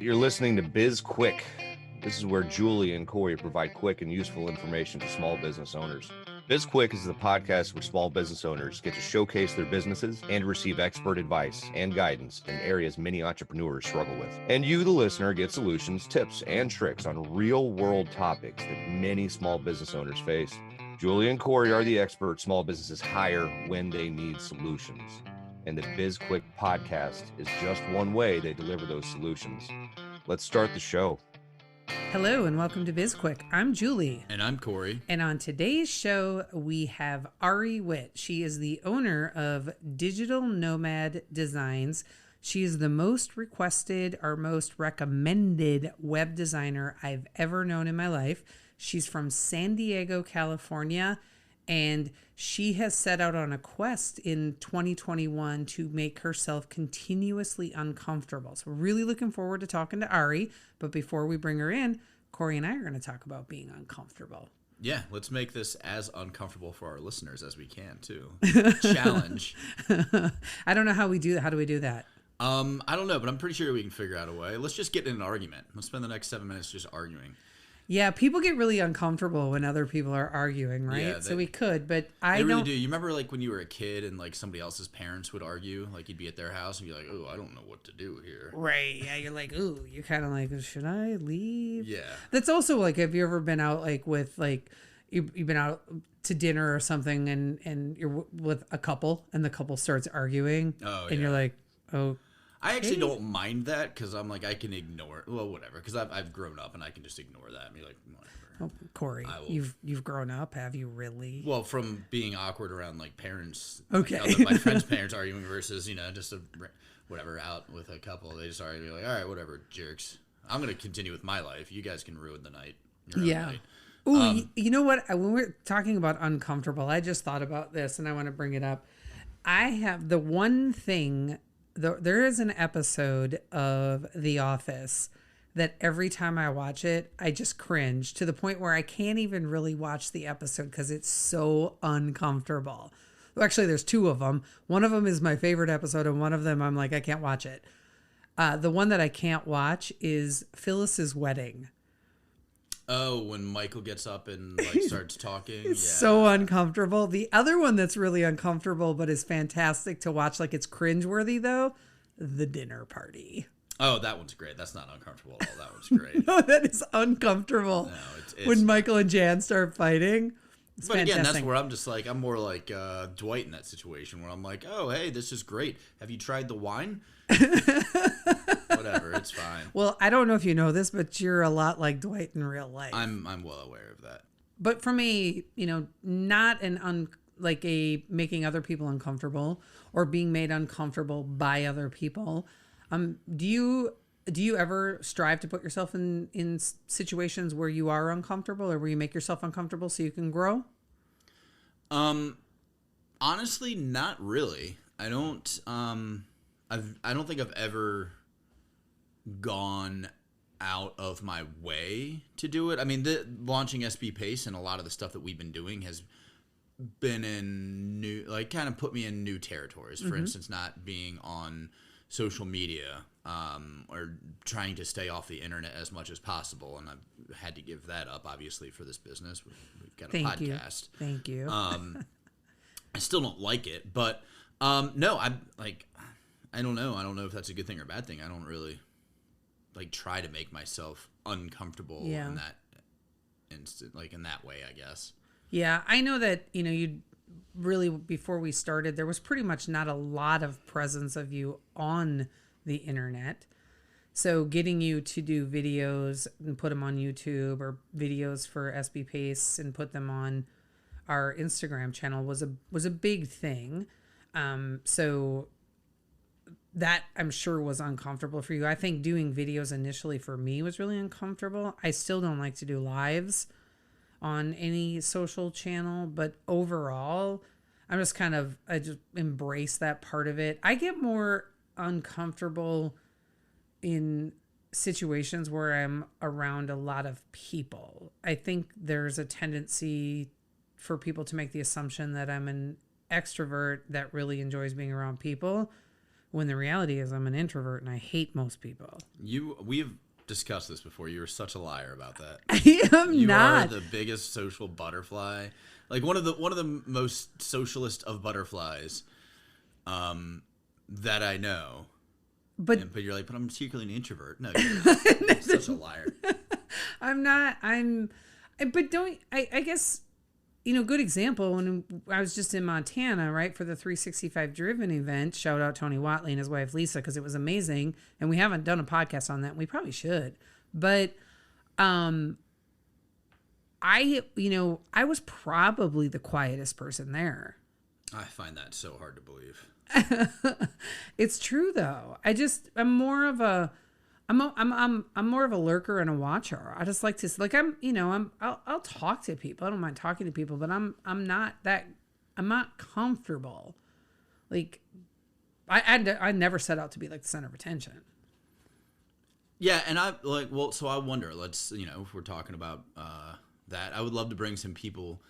You're listening to BizQuik. This is where Julie and Corey provide quick and useful information to small business owners. BizQuik is the podcast where small business owners get to showcase their businesses and receive expert advice and guidance in areas many entrepreneurs struggle with. And you, the listener, get solutions, tips, and tricks on real-world topics that many small business owners face. Julie and Corey are the experts small businesses hire when they need solutions. And the BizQuik podcast is just one way they deliver those solutions. Let's start the show. Hello and welcome to BizQuik. I'm Julie. And I'm Corey. And on today's show, we have Ari Witt. She is the owner of Digital Nomad Designs. She is the most requested or most recommended web designer I've ever known in my life. She's from San Diego, California, and she has set out on a quest in 2021 to make herself continuously uncomfortable. So we're really looking forward to talking to Ari. But before we bring her in, Corey and I are going to talk about being uncomfortable. Yeah, let's make this as uncomfortable for our listeners as we can, too. Challenge. I don't know how we do that. How do we do that? I don't know, but I'm pretty sure we can figure out a way. Let's just get in an argument. Let's spend the next 7 minutes just arguing. Yeah, people get really uncomfortable when other people are arguing, right? Yeah, so we could, but I really do. You remember like when you were a kid and like somebody else's parents would argue, like you'd be at their house and be like, "Oh, I don't know what to do here." Right? Yeah, you're like, "Ooh," you're kind of like, "Should I leave?" Yeah. That's also like, have you ever been out like with like you've been out to dinner or something and you're with a couple and the couple starts arguing, and you're like, "Oh." I actually don't mind that because I'm like, I can ignore it. Well, whatever, because I've grown up and I can just ignore that and be like, whatever. Oh, Corey, you've grown up, have you really? Well, from being awkward around like parents, okay, like, my friends' parents arguing versus just whatever out with a couple, they just argue like, all right, whatever, jerks. I'm gonna continue with my life. You guys can ruin the night. Yeah. Ooh, you know what? When we're talking about uncomfortable, I just thought about this and I want to bring it up. I have the one thing. There is an episode of The Office that every time I watch it, I just cringe to the point where I can't even really watch the episode because it's so uncomfortable. Well, actually, there's two of them. One of them is my favorite episode, and one of them I'm like, I can't watch it. The one that I can't watch is Phyllis's wedding. Oh, when Michael gets up and like starts talking. It's so uncomfortable. The other one that's really uncomfortable but is fantastic to watch, like it's cringeworthy though, The Dinner Party. Oh, that one's great. That's not uncomfortable at all. That one's great. No, that is uncomfortable. No, it's when Michael and Jan start fighting. It's but fantastic. Again, that's where I'm just like, I'm more like Dwight in that situation where I'm like, oh, hey, this is great. Have you tried the wine? Whatever, it's fine. Well, I don't know if you know this, but you're a lot like Dwight in real life. I'm well aware of that. But for me, not like a making other people uncomfortable or being made uncomfortable by other people. Do you ever strive to put yourself in situations where you are uncomfortable or where you make yourself uncomfortable so you can grow? Honestly, not really. I don't think I've ever gone out of my way to do it. I mean, launching SB Pace and a lot of the stuff that we've been doing has been in kind of put me in new territories. For instance, not being on social media or trying to stay off the internet as much as possible, and I've had to give that up obviously for this business. We've got a podcast. Thank you. I still don't like it, but no, I'm like, I don't know. I don't know if that's a good thing or a bad thing. I don't really like try to make myself uncomfortable in that instant, like in that way, I guess. Yeah, I know that, you really, before we started, there was pretty much not a lot of presence of you on the internet. So getting you to do videos and put them on YouTube or videos for SB Pace and put them on our Instagram channel was a big thing. So that I'm sure was uncomfortable for you. I think doing videos initially for me was really uncomfortable. I still don't like to do lives on any social channel, but overall, I just embrace that part of it. I get more uncomfortable in situations where I'm around a lot of people. I think there's a tendency for people to make the assumption that I'm an extrovert that really enjoys being around people, when the reality is I'm an introvert and I hate most people. We've discussed this before. You were such a liar about that. I am You not. are the biggest social butterfly. Like one of the most socialist of butterflies that I know. But you're like, but I'm secretly an introvert. No, you're not. You're such a liar. I'm not. I guess, good example. When I was just in Montana, right, for the 365 Driven event, shout out Tony Watley and his wife Lisa, because it was amazing. And we haven't done a podcast on that. We probably should. But I was probably the quietest person there. I find that so hard to believe. It's true though. I'm more of a lurker and a watcher. I just like to, like, I'll talk to people. I don't mind talking to people, but I'm not comfortable. Like I never set out to be like the center of attention. Yeah. And so I wonder, if we're talking about that, I would love to bring some people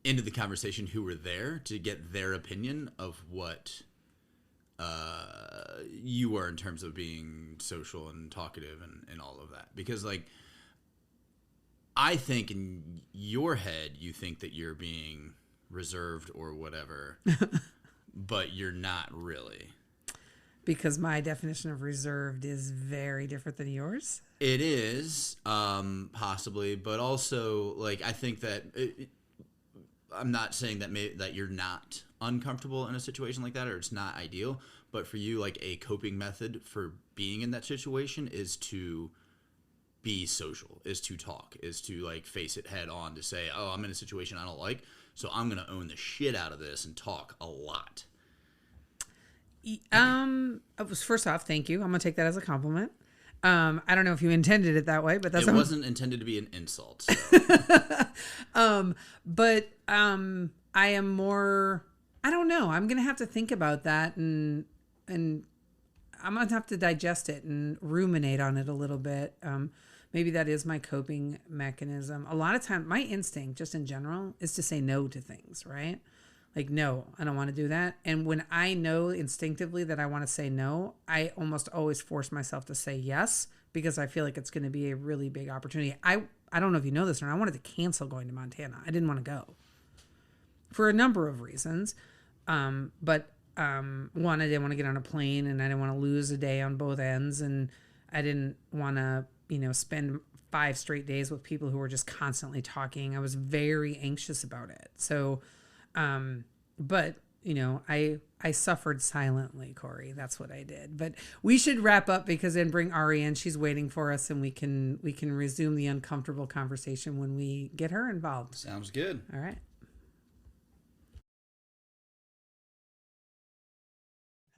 into the conversation who were there to get their opinion of what you were in terms of being social and talkative and all of that. Because I think in your head you think that you're being reserved or whatever, but you're not really. Because my definition of reserved is very different than yours. It is, possibly, but also I think that I'm not saying that you're not uncomfortable in a situation like that, or it's not ideal, but for you, a coping method for being in that situation is to be social, is to talk, is to face it head on, to say, oh, I'm in a situation I don't like, so I'm going to own the shit out of this and talk a lot. First off, thank you. I'm going to take that as a compliment. I don't know if you intended it that way, but it wasn't intended to be an insult. So. But I am more, I don't know. I'm going to have to think about that and I'm going to have to digest it and ruminate on it a little bit. Maybe that is my coping mechanism. A lot of time, my instinct just in general is to say no to things, right? Like, no, I don't want to do that. And when I know instinctively that I want to say no, I almost always force myself to say yes, because I feel like it's going to be a really big opportunity. I don't know if you know this or not. I wanted to cancel going to Montana. I didn't want to go for a number of reasons. But one, I didn't want to get on a plane, and I didn't want to lose a day on both ends. And I didn't want to, spend 5 straight days with people who were just constantly talking. I was very anxious about it. So, but I suffered silently, Corey. That's what I did. But we should wrap up, because then bring Ari in. She's waiting for us, and we can resume the uncomfortable conversation when we get her involved. Sounds good. All right.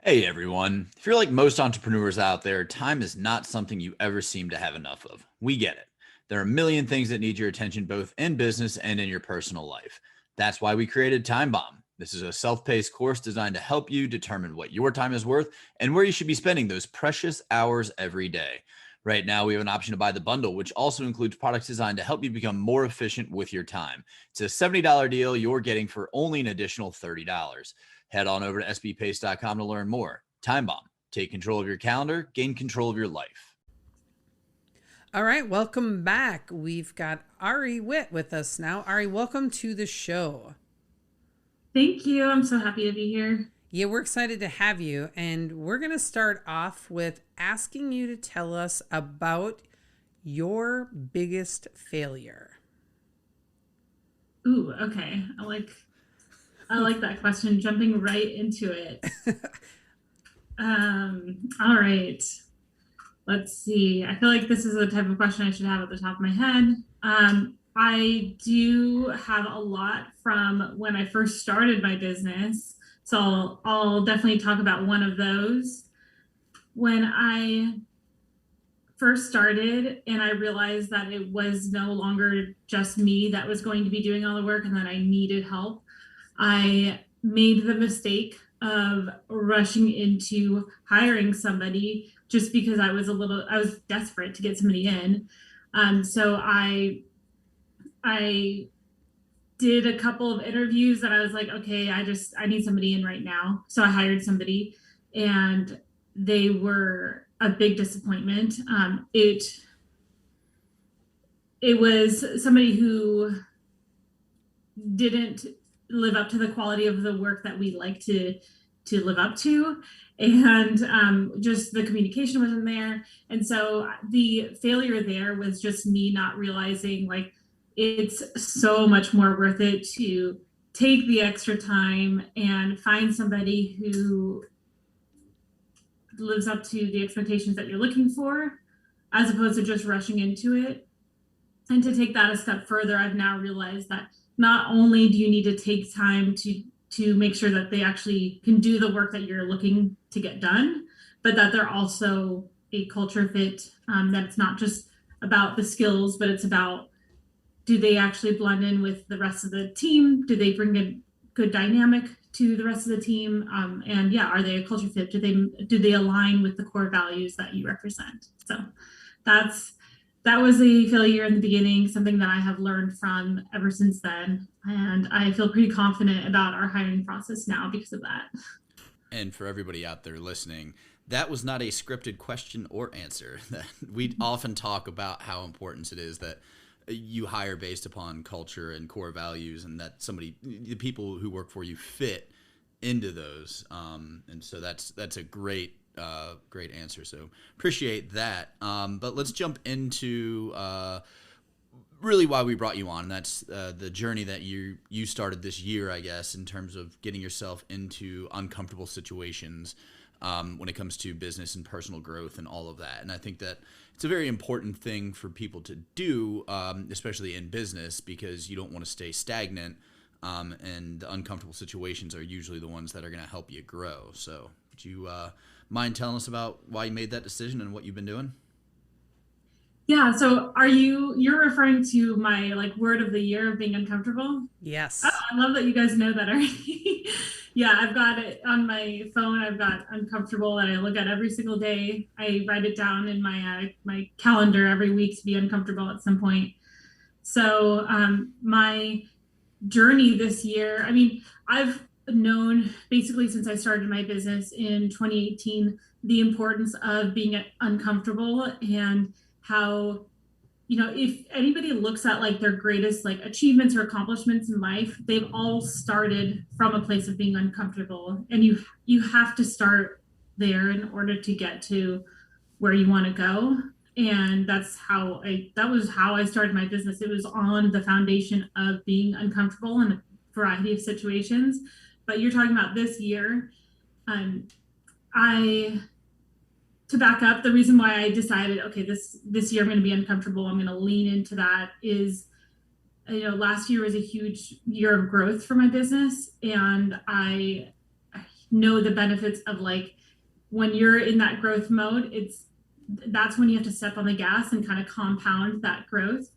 Hey everyone. If you're like most entrepreneurs out there, time is not something you ever seem to have enough of. We get it. There are a million things that need your attention, both in business and in your personal life. That's why we created Time Bomb. This is a self-paced course designed to help you determine what your time is worth and where you should be spending those precious hours every day. Right now, we have an option to buy the bundle, which also includes products designed to help you become more efficient with your time. It's a $70 deal you're getting for only an additional $30. Head on over to sbpace.com to learn more. Time Bomb. Take control of your calendar, gain control of your life. All right, welcome back. We've got Ari Witt with us now. Ari, welcome to the show. Thank you. I'm so happy to be here. Yeah, we're excited to have you. And we're going to start off with asking you to tell us about your biggest failure. Ooh, okay. I like that question, jumping right into it. All right. Let's see. I feel like this is the type of question I should have at the top of my head. I do have a lot from when I first started my business. So I'll definitely talk about one of those. When I first started and I realized that it was no longer just me that was going to be doing all the work and that I needed help, I made the mistake of rushing into hiring somebody just because I was desperate to get somebody in. So I did a couple of interviews that I was like, okay, I need somebody in right now. So I hired somebody, and they were a big disappointment. It was somebody who didn't live up to the quality of the work that we like to live up to, and just the communication wasn't there. And so the failure there was just me not realizing, like, it's so much more worth it to take the extra time and find somebody who lives up to the expectations that you're looking for, as opposed to just rushing into it. And to take that a step further, I've now realized that not only do you need to take time to make sure that they actually can do the work that you're looking to get done, but that they're also a culture fit, that it's not just about the skills, but it's about, do they actually blend in with the rest of the team? Do they bring a good dynamic to the rest of the team? And yeah, are they a culture fit? Do they align with the core values that you represent? So that was a failure in the beginning, something that I have learned from ever since then. And I feel pretty confident about our hiring process now because of that. And for everybody out there listening, that was not a scripted question or answer. We often talk about how important it is that you hire based upon culture and core values, and that the people who work for you fit into those. And so that's a great answer. So appreciate that. But let's jump into really why we brought you on. And that's the journey that you started this year, I guess, in terms of getting yourself into uncomfortable situations when it comes to business and personal growth and all of that. And I think that it's a very important thing for people to do, especially in business, because you don't want to stay stagnant. And the uncomfortable situations are usually the ones that are going to help you grow. So would you mind telling us about why you made that decision and what you've been doing? Yeah. So you're referring to my word of the year of being uncomfortable? Yes. Oh, I love that you guys know that already. Yeah, I've got it on my phone. I've got uncomfortable that I look at every single day. I write it down in my calendar every week to be uncomfortable at some point. So my journey this year, I mean, I've known basically since I started my business in 2018 the importance of being uncomfortable, and how, if anybody looks at their greatest achievements or accomplishments in life, they've all started from a place of being uncomfortable, and you have to start there in order to get to where you want to go. And that was how I started my business. It was on the foundation of being uncomfortable in a variety of situations. But you're talking about this year. To back up, the reason why I decided, okay, this year I'm going to be uncomfortable, I'm going to lean into that, is, last year was a huge year of growth for my business. And I know the benefits of when you're in that growth mode, that's when you have to step on the gas and kind of compound that growth.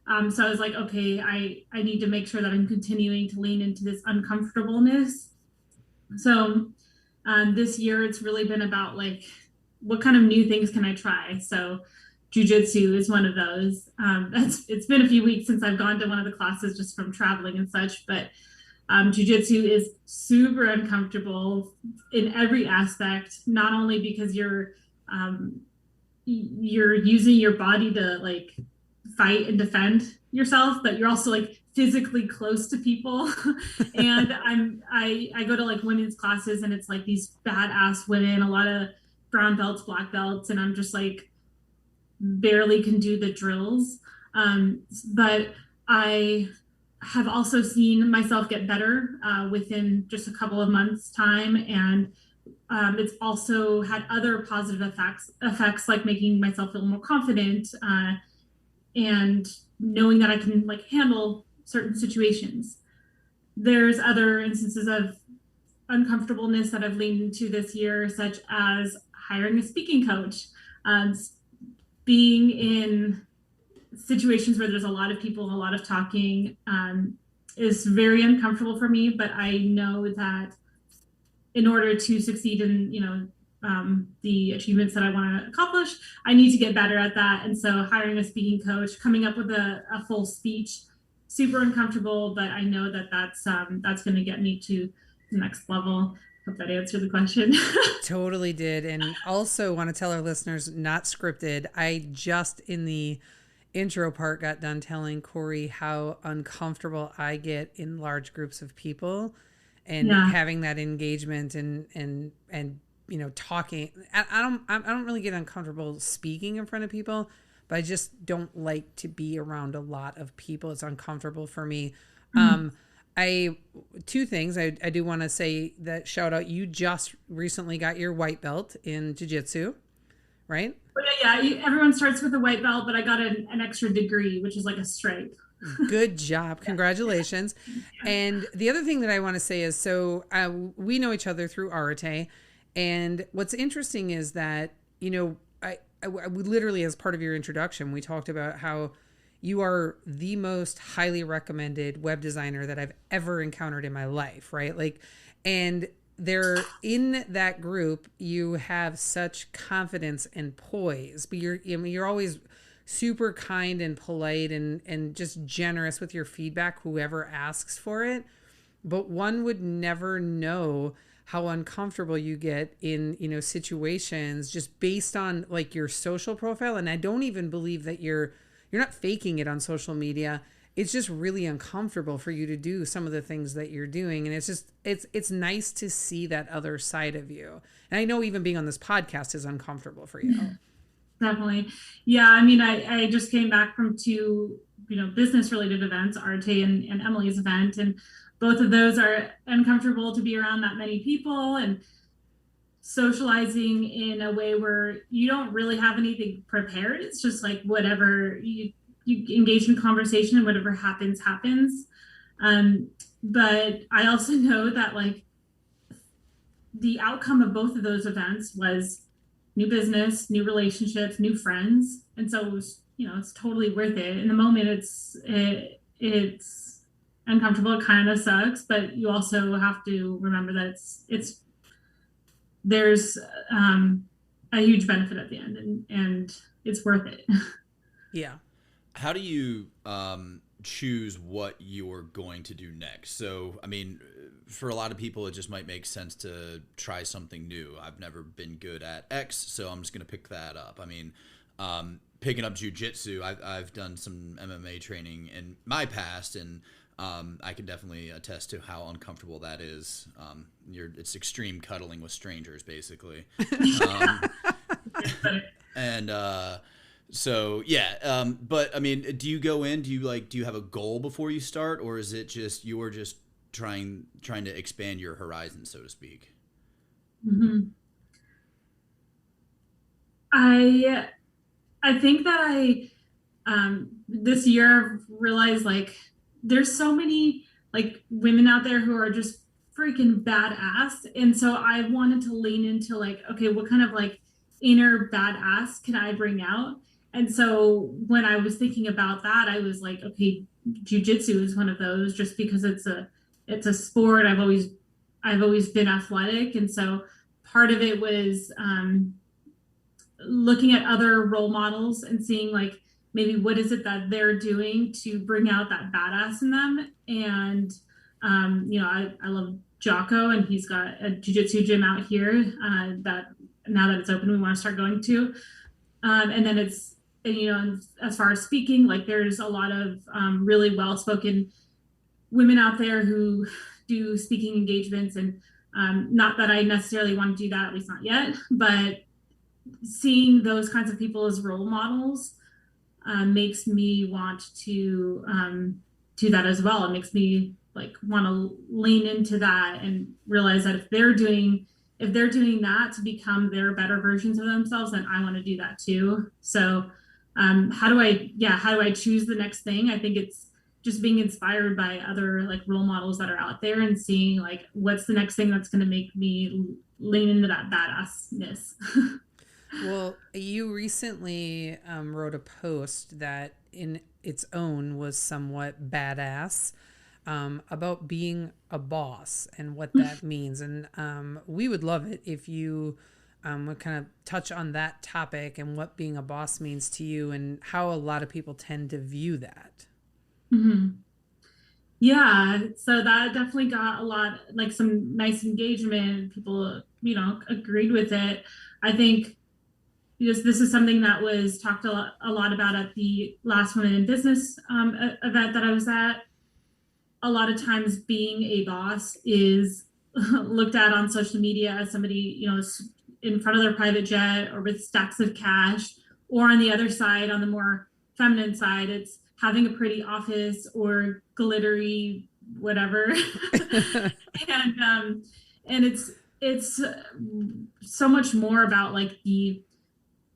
So I was like, okay, I need to make sure that I'm continuing to lean into this uncomfortableness. So this year it's really been about what kind of new things can I try? So jujitsu is one of those. It's been a few weeks since I've gone to one of the classes just from traveling and such, but jujitsu is super uncomfortable in every aspect, not only because you're using your body to fight and defend yourself, but you're also physically close to people. And I go to women's classes, and it's these badass women, a lot of brown belts, black belts, and I'm just barely can do the drills. But I have also seen myself get better within just a couple of months' time, and it's also had other positive effects like making myself feel more confident, and knowing that I can handle certain situations. There's other instances of uncomfortableness that I've leaned into this year, such as hiring a speaking coach. Being in situations where there's a lot of people, a lot of talking, is very uncomfortable for me, but I know that in order to succeed in the achievements that I want to accomplish, I need to get better at that. And so hiring a speaking coach, coming up with a full speech, super uncomfortable, but I know that that's going to get me to the next level. Hope that answered the question. Totally did. And also want to tell our listeners, not scripted. I just in the intro part got done telling Corey how uncomfortable I get in large groups of people and having that engagement and talking. I don't really get uncomfortable speaking in front of people, but I just don't like to be around a lot of people. It's uncomfortable for me. Two things I do want to say that shout out. You just recently got your white belt in jiu-jitsu, right? Yeah. Everyone starts with a white belt, but I got an extra degree, which is like a stripe. Good job. Congratulations. And the other thing that I want to say is, so we know each other through Arate. And what's interesting is that, I literally, as part of your introduction, we talked about how you are the most highly recommended web designer that I've ever encountered in my life, right? Like, and there in that group, you have such confidence and poise, but you're always super kind and polite and just generous with your feedback, whoever asks for it. But one would never know how uncomfortable you get in, situations just based on like your social profile. And I don't even believe that you're not faking it on social media. It's just really uncomfortable for you to do some of the things that you're doing. And it's nice to see that other side of you. And I know even being on this podcast is uncomfortable for you. Definitely. Yeah. I mean, I just came back from two, business related events, Arte and Emily's event. And both of those are uncomfortable to be around that many people and socializing in a way where you don't really have anything prepared. It's just like whatever you engage in conversation and whatever happens. But I also know that like the outcome of both of those events was new business, new relationships, new friends. And so it was, it's totally worth it. In the moment, it's uncomfortable. It kind of sucks, but you also have to remember that there's a huge benefit at the end and it's worth it. Yeah. How do you choose what you're going to do next? So, I mean, for a lot of people, it just might make sense to try something new. I've never been good at X, so I'm just going to pick that up. I mean, picking up jiu-jitsu, I've done some MMA training in my past, and I can definitely attest to how uncomfortable that is. It's extreme cuddling with strangers, basically. So yeah, but I mean, do you go in? Do you have a goal before you start, or is it just you're just trying to expand your horizon, so to speak? Mm-hmm. I think that I this year realized like there's so many like women out there who are just freaking badass, and so I wanted to lean into like, okay, what kind of like inner badass can I bring out? And so when I was thinking about that, I was like, okay, jujitsu is one of those, just because it's a sport. I've always been athletic, and so part of it was looking at other role models and seeing like maybe what is it that they're doing to bring out that badass in them. And I love Jocko, and he's got a jiu-jitsu gym out here that now that it's open, we want to start going to. And then as far as speaking, like there's a lot of really well-spoken women out there who do speaking engagements, and not that I necessarily want to do that, at least not yet, but seeing those kinds of people as role models makes me want to do that as well. It makes me like want to lean into that and realize that if they're doing that to become their better versions of themselves, then I want to do that too. So how do I choose the next thing? I think it's just being inspired by other like role models that are out there and seeing like what's the next thing that's going to make me lean into that badassness. Well, you recently wrote a post that in its own was somewhat badass about being a boss and what that means. And we would love it if you would kind of touch on that topic and what being a boss means to you and how a lot of people tend to view that. Mm-hmm. Yeah, so that definitely got a lot, like some nice engagement. People, agreed with it. I think because this is something that was talked a lot about at the last Women in Business event that I was at. A lot of times being a boss is looked at on social media as somebody, in front of their private jet or with stacks of cash, or on the other side, on the more feminine side, it's having a pretty office or glittery whatever. and and it's so much more about like the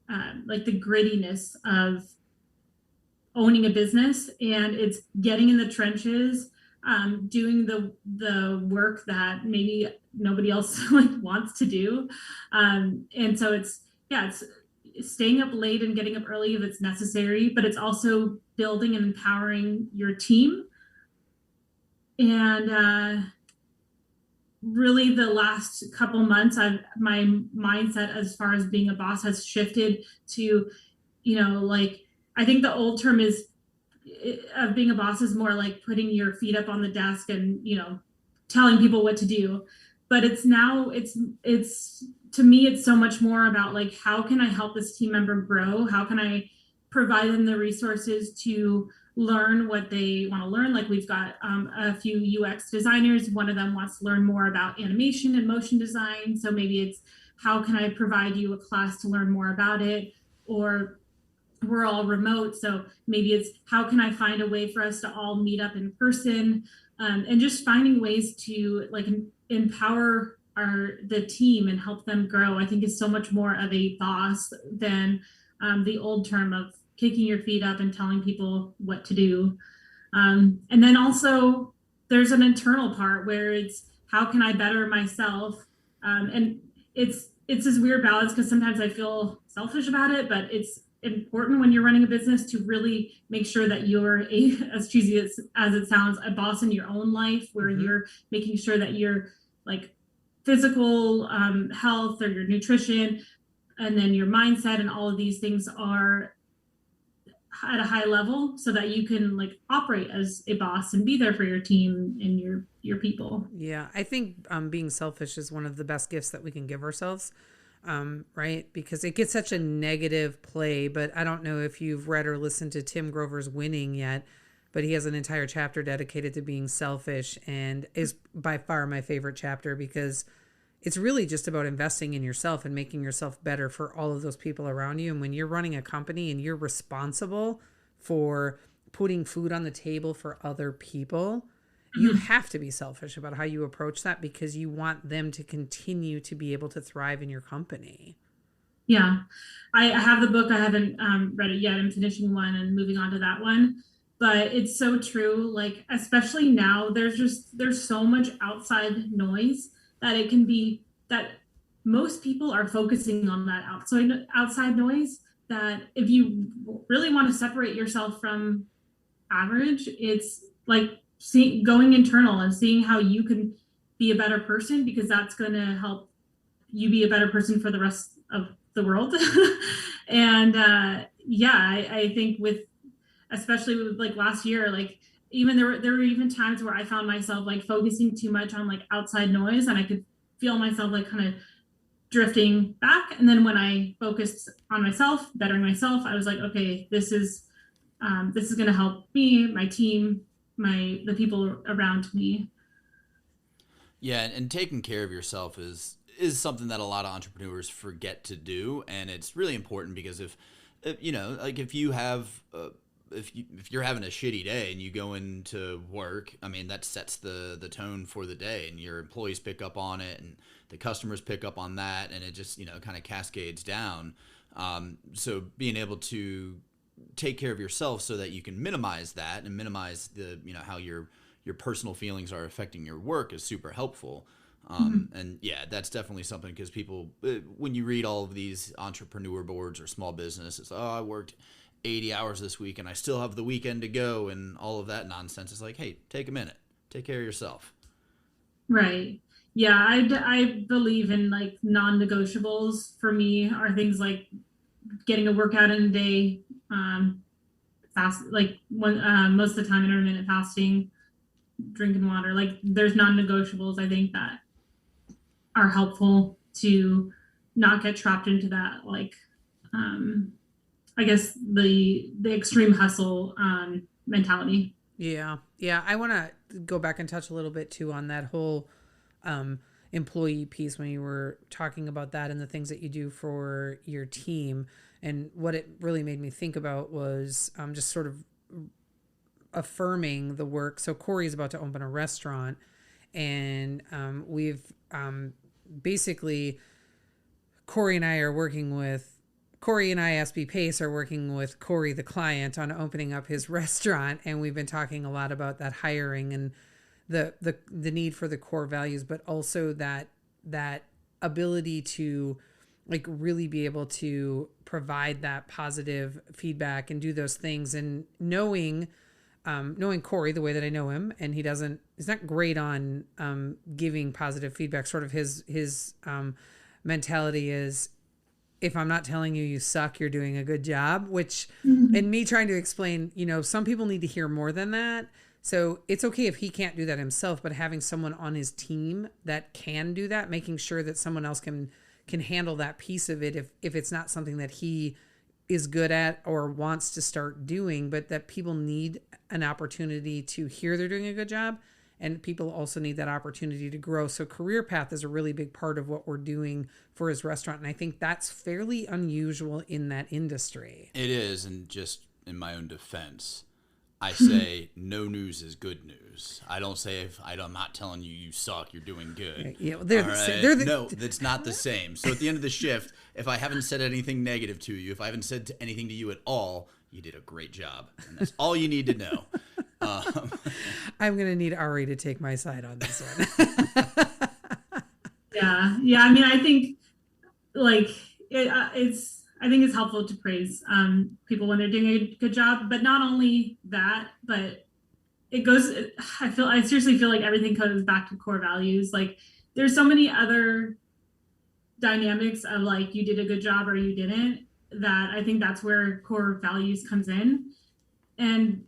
grittiness of owning a business, and it's getting in the trenches, doing the work that maybe nobody else like wants to do, and so it's staying up late and getting up early if it's necessary, but it's also building and empowering your team. And really the last couple months, my mindset as far as being a boss has shifted to, like, I think the old term is of being a boss is more like putting your feet up on the desk and, telling people what to do. But it's to me, it's so much more about like, how can I help this team member grow? How can I provide them the resources to learn what they want to learn? Like, we've got a few UX designers. One of them wants to learn more about animation and motion design. So maybe it's, how can I provide you a class to learn more about it? Or we're all remote, so maybe it's, how can I find a way for us to all meet up in person, and just finding ways to like empower the team and help them grow. I think is so much more of a boss than the old term of kicking your feet up and telling people what to do. And then also there's an internal part where it's, how can I better myself? And it's this weird balance, because sometimes I feel selfish about it, but it's important when you're running a business to really make sure that you're as cheesy as it sounds, a boss in your own life, where you're making sure that your like physical health or your nutrition, and then your mindset and all of these things are at a high level, so that you can like operate as a boss and be there for your team and your people. Yeah, I think being selfish is one of the best gifts that we can give ourselves, right? Because it gets such a negative play. But I don't know if you've read or listened to Tim Grover's Winning yet, but he has an entire chapter dedicated to being selfish, and is by far my favorite chapter, because it's really just about investing in yourself and making yourself better for all of those people around you. And when you're running a company and you're responsible for putting food on the table for other people, you have to be selfish about how you approach that, because you want them to continue to be able to thrive in your company. Yeah, I have the book. I haven't read it yet. I'm finishing one and moving on to that one. But it's so true. Like, especially now, there's so much outside noise that it can be that most people are focusing on that outside noise, that if you really want to separate yourself from average, it's like going internal and seeing how you can be a better person, because that's going to help you be a better person for the rest of the world. And yeah, I think with, especially with like last year, like even there were even times where I found myself like focusing too much on like outside noise, and I could feel myself like kind of drifting back. And then when I focused on myself, bettering myself, I was like, okay, this is going to help me, my team, the people around me. Yeah, and taking care of yourself is something that a lot of entrepreneurs forget to do, and it's really important, because if like if you have if you're having a shitty day and you go into work, I mean, that sets the tone for the day, and your employees pick up on it, and the customers pick up on that, and it just kind of cascades down. So being able to take care of yourself so that you can minimize that and minimize the how your personal feelings are affecting your work is super helpful. And yeah, that's definitely something, because people, when you read all of these entrepreneur boards or small businesses, oh, I worked 80 hours this week and I still have the weekend to go, and all of that nonsense. It's like, hey, take a minute, take care of yourself. Right. Yeah, I believe in like non-negotiables. For me are things like getting a workout in a day, fast, like most of the time intermittent fasting, drinking water. Like there's non-negotiables, I think, that are helpful to not get trapped into that, like, I guess the extreme hustle mentality. Yeah. Yeah. I want to go back and touch a little bit too on that whole employee piece when you were talking about that and the things that you do for your team. And what it really made me think about was just sort of affirming the work. So Corey's about to open a restaurant, and we've basically Corey and I, SB Pace, are working with Corey, the client, on opening up his restaurant. And we've been talking a lot about that hiring and the need for the core values, but also that ability to like really be able to provide that positive feedback and do those things. And knowing Corey the way that I know him, and he's not great on giving positive feedback. Sort of his mentality is, if I'm not telling you suck, you're doing a good job, which, and me trying to explain, some people need to hear more than that. So it's okay if he can't do that himself, but having someone on his team that can do that, making sure that someone else can handle that piece of it if it's not something that he is good at or wants to start doing, but that people need an opportunity to hear they're doing a good job. And people also need that opportunity to grow. So career path is a really big part of what we're doing for his restaurant. And I think that's fairly unusual in that industry. It is. And just in my own defense, I say no news is good news. I don't say if I'm not telling you suck, you're doing good. Yeah, no, that's not the same. So at the end of the shift, if I haven't said anything negative to you, if I haven't said anything to you at all, you did a great job. And that's all you need to know. I'm going to need Ari to take my side on this one. Yeah. I mean, I think like I think it's helpful to praise people when they're doing a good job, but not only that, but I seriously feel like everything comes back to core values. Like there's so many other dynamics of like, you did a good job or you didn't, that I think that's where core values comes in. And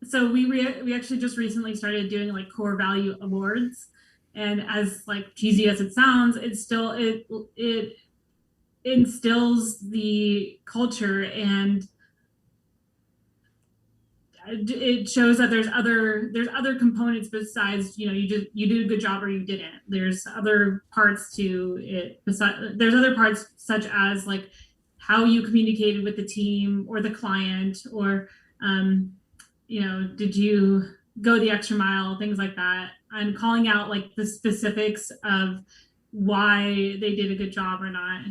so we actually just recently started doing like core value awards, and as like cheesy as it sounds, it instills the culture, and it shows that there's other components besides you did a good job or you didn't. There's other parts to it. There's other parts such as like how you communicated with the team or the client, or did you go the extra mile, things like that, and calling out like the specifics of why they did a good job or not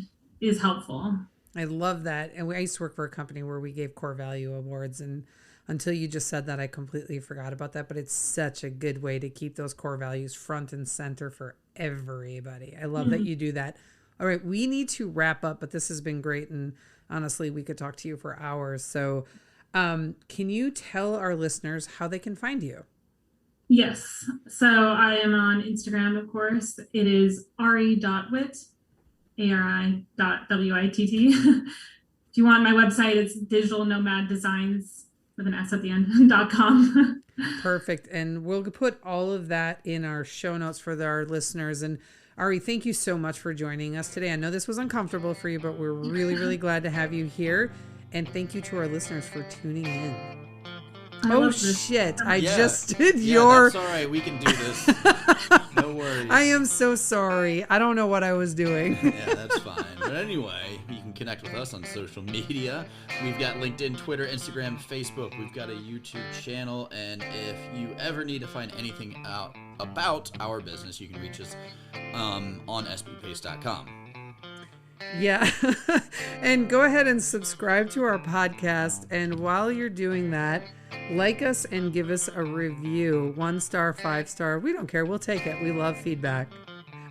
is helpful. I love that. And I used to work for a company where we gave core value awards, and until you just said that, I completely forgot about that, but it's such a good way to keep those core values front and center for everybody. I love that you do that. All right, we need to wrap up, but this has been great, and honestly, we could talk to you for hours. So can you tell our listeners how they can find you? Yes. So I am on Instagram, of course. It is ari.witt, ari.witt. If you want my website, it's Digital Nomad Designs with an S at the end.com. Perfect. And we'll put all of that in our show notes for our listeners. And Ari, thank you so much for joining us today. I know this was uncomfortable for you, but we're really, really glad to have you here. And thank you to our listeners for tuning in. Oh shit! I just did your. That's all right. We can do this. No worries. I am so sorry. I don't know what I was doing. Yeah, that's fine. But anyway, you can connect with us on social media. We've got LinkedIn, Twitter, Instagram, Facebook. We've got a YouTube channel, and if you ever need to find anything out about our business, you can reach us on sbpace.com. Yeah. And go ahead and subscribe to our podcast. And while you're doing that, like us and give us a review. 1 star, 5 star. We don't care. We'll take it. We love feedback.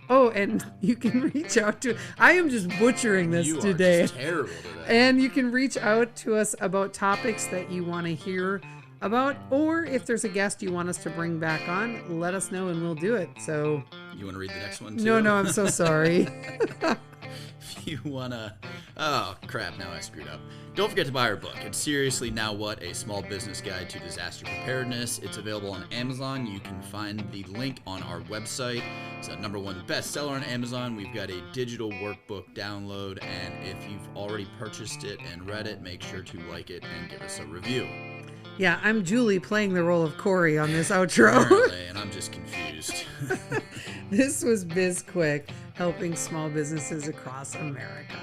Oh, and you can reach out to, I am just butchering this today. You are just terrible today. And you can reach out to us about topics that you want to hear about, or if there's a guest you want us to bring back on, let us know and we'll do it. So you want to read the next one too? No, I'm so sorry. If you wanna, oh crap, now I screwed up. Don't forget to buy our book. It's Seriously Now What? A Small Business Guide to Disaster Preparedness. It's available on Amazon. You can find the link on our website. It's a #1 bestseller on Amazon. We've got a digital workbook download, and if you've already purchased it and read it, make sure to like it and give us a review. Yeah, I'm Julie playing the role of Corey on this outro. Apparently, and I'm just confused. This was BizQuik, helping small businesses across America.